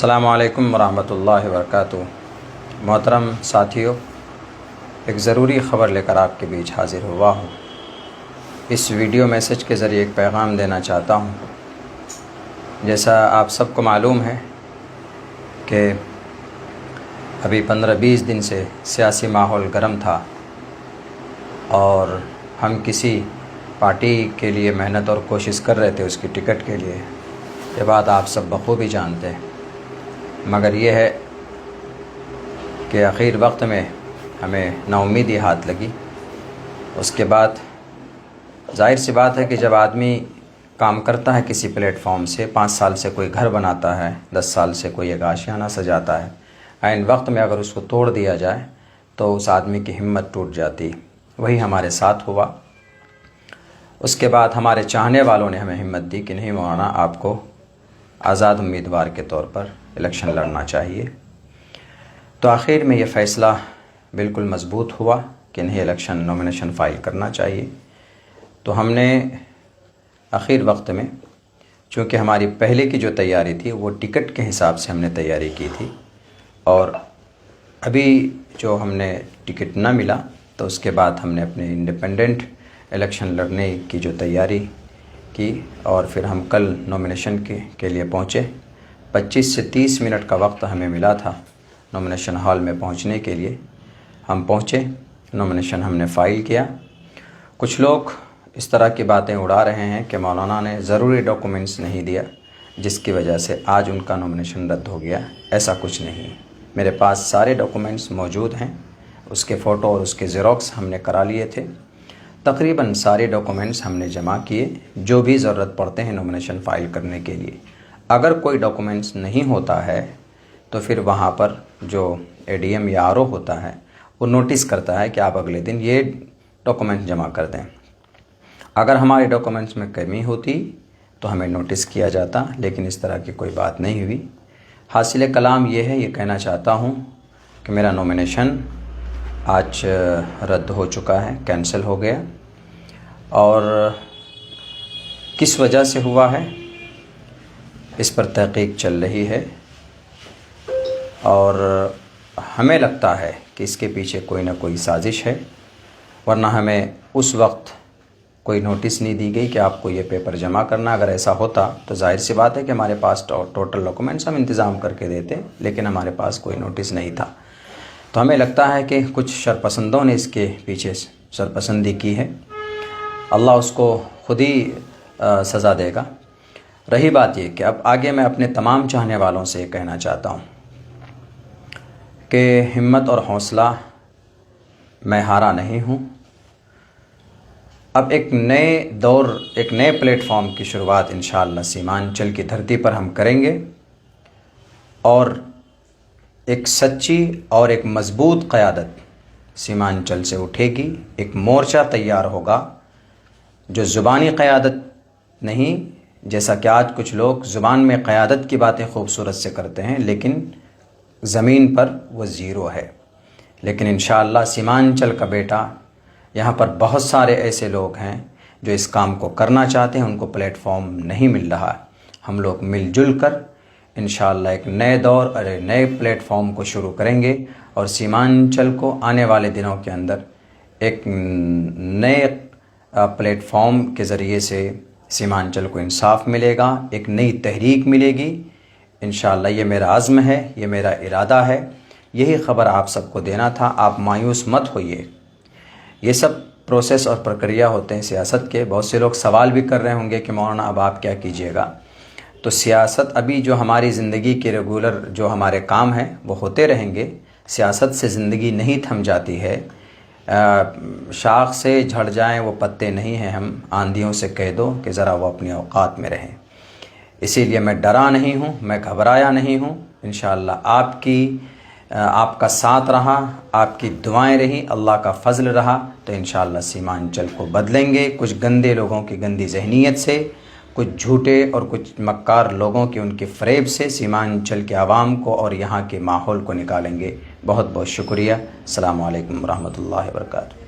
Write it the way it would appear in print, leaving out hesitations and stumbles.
السلام علیکم ورحمۃ اللہ وبرکاتہ۔ محترم ساتھیوں، ایک ضروری خبر لے کر آپ کے بیچ حاضر ہوا ہوں۔ اس ویڈیو میسج کے ذریعے ایک پیغام دینا چاہتا ہوں۔ جیسا آپ سب کو معلوم ہے کہ ابھی 15-20 دن سے سیاسی ماحول گرم تھا اور ہم کسی پارٹی کے لیے محنت اور کوشش کر رہے تھے اس کی ٹکٹ کے لیے۔ یہ بات آپ سب بخوبی جانتے ہیں، مگر یہ ہے کہ آخر وقت میں ہمیں نا امیدی ہاتھ لگی۔ اس کے بعد ظاہر سی بات ہے کہ جب آدمی کام کرتا ہے کسی پلیٹ فارم سے، 5 سال سے کوئی گھر بناتا ہے، 10 سال سے کوئی ایک آشیانہ سجاتا ہے، عین وقت میں اگر اس کو توڑ دیا جائے تو اس آدمی کی ہمت ٹوٹ جاتی۔ وہی ہمارے ساتھ ہوا۔ اس کے بعد ہمارے چاہنے والوں نے ہمیں ہمت دی کہ نہیں مولانا، آپ کو آزاد امیدوار کے طور پر الیکشن لڑنا چاہیے۔ تو آخر میں یہ فیصلہ بالکل مضبوط ہوا کہ نہیں، الیکشن نومینیشن فائل کرنا چاہیے۔ تو ہم نے آخر وقت میں، چونکہ ہماری پہلے کی جو تیاری تھی وہ ٹکٹ کے حساب سے ہم نے تیاری کی تھی، اور ابھی جو ہم نے ٹکٹ نہ ملا تو اس کے بعد ہم نے اپنے انڈیپینڈنٹ الیکشن لڑنے کی جو تیاری کی، اور پھر ہم کل نومینیشن کے لیے پہنچے۔ 25 سے 30 منٹ کا وقت ہمیں ملا تھا نومینیشن ہال میں پہنچنے کے لیے۔ ہم پہنچے، نومینیشن ہم نے فائل کیا۔ کچھ لوگ اس طرح کی باتیں اڑا رہے ہیں کہ مولانا نے ضروری ڈاکومنٹس نہیں دیا جس کی وجہ سے آج ان کا نومینیشن رد ہو گیا۔ ایسا کچھ نہیں، میرے پاس سارے ڈاکومنٹس موجود ہیں۔ اس کے فوٹو اور اس کے زیروکس ہم نے کرا لیے تھے۔ تقریباً سارے ڈاکومنٹس ہم نے جمع کیے جو بھی ضرورت پڑتے ہیں نومینیشن فائل کرنے کے لیے۔ اگر کوئی ڈاکومنٹس نہیں ہوتا ہے تو پھر وہاں پر جو اے ڈی ایم یا آر او ہوتا ہے وہ نوٹس کرتا ہے کہ آپ اگلے دن یہ ڈاکومنٹ جمع کر دیں۔ اگر ہمارے ڈاکومنٹس میں کمی ہوتی تو ہمیں نوٹس کیا جاتا، لیکن اس طرح کی کوئی بات نہیں ہوئی۔ حاصل کلام یہ ہے، یہ کہنا چاہتا ہوں کہ میرا نومینیشن آج رد ہو چکا ہے، کینسل ہو گیا، اور کس وجہ سے ہوا ہے اس پر تحقیق چل رہی ہے، اور ہمیں لگتا ہے کہ اس کے پیچھے کوئی نہ کوئی سازش ہے، ورنہ ہمیں اس وقت کوئی نوٹس نہیں دی گئی کہ آپ کو یہ پیپر جمع کرنا۔ اگر ایسا ہوتا تو ظاہر سی بات ہے کہ ہمارے پاس ٹوٹل ڈاکومنٹس ہم انتظام کر کے دیتے، لیکن ہمارے پاس کوئی نوٹس نہیں تھا۔ تو ہمیں لگتا ہے کہ کچھ شرپسندوں نے اس کے پیچھے سرپسندی کی ہے۔ اللہ اس کو خود ہی سزا دے گا۔ رہی بات یہ کہ اب آگے میں اپنے تمام چاہنے والوں سے یہ کہنا چاہتا ہوں کہ ہمت اور حوصلہ میں ہارا نہیں ہوں۔ اب ایک نئے دور، ایک نئے پلیٹ فارم کی شروعات انشاءاللہ سیمانچل کی دھرتی پر ہم کریں گے، اور ایک سچی اور ایک مضبوط قیادت سیمانچل سے اٹھے گی۔ ایک مورچہ تیار ہوگا جو زبانی قیادت نہیں، جیسا کہ آج کچھ لوگ زبان میں قیادت کی باتیں خوبصورت سے کرتے ہیں لیکن زمین پر وہ زیرو ہے۔ لیکن انشاءاللہ سیمانچل کا بیٹا، یہاں پر بہت سارے ایسے لوگ ہیں جو اس کام کو کرنا چاہتے ہیں، ان کو پلیٹ فارم نہیں مل رہا۔ ہم لوگ مل جل کر انشاءاللہ ایک نئے دور اور ایک نئے پلیٹ فارم کو شروع کریں گے، اور سیمانچل کو آنے والے دنوں کے اندر ایک نئے پلیٹ فارم کے ذریعے سے سیمانچل کو انصاف ملے گا، ایک نئی تحریک ملے گی۔ انشاءاللہ یہ میرا عزم ہے، یہ میرا ارادہ ہے۔ یہی خبر آپ سب کو دینا تھا۔ آپ مایوس مت ہوئیے، یہ سب پروسیس اور پرکریا ہوتے ہیں سیاست کے۔ بہت سے لوگ سوال بھی کر رہے ہوں گے کہ مولانا اب آپ کیا کیجیے گا؟ تو سیاست ابھی جو ہماری زندگی کے ریگولر جو ہمارے کام ہیں وہ ہوتے رہیں گے۔ سیاست سے زندگی نہیں تھم جاتی ہے۔ شاخ سے جھڑ جائیں وہ پتے نہیں ہیں، ہم آندھیوں سے کہہ دو کہ ذرا وہ اپنے اوقات میں رہیں۔ اسی لیے میں ڈرا نہیں ہوں، میں گھبرایا نہیں ہوں۔ انشاءاللہ آپ کا ساتھ رہا، آپ کی دعائیں رہی، اللہ کا فضل رہا، تو انشاءاللہ سیمانچل کو بدلیں گے۔ کچھ گندے لوگوں کی گندی ذہنیت سے، کچھ جھوٹے اور کچھ مکار لوگوں کی ان کے فریب سے سیمانچل کے عوام کو اور یہاں کے ماحول کو نکالیں گے۔ بہت بہت شکریہ۔ السلام علیکم ورحمۃ اللہ وبرکاتہ۔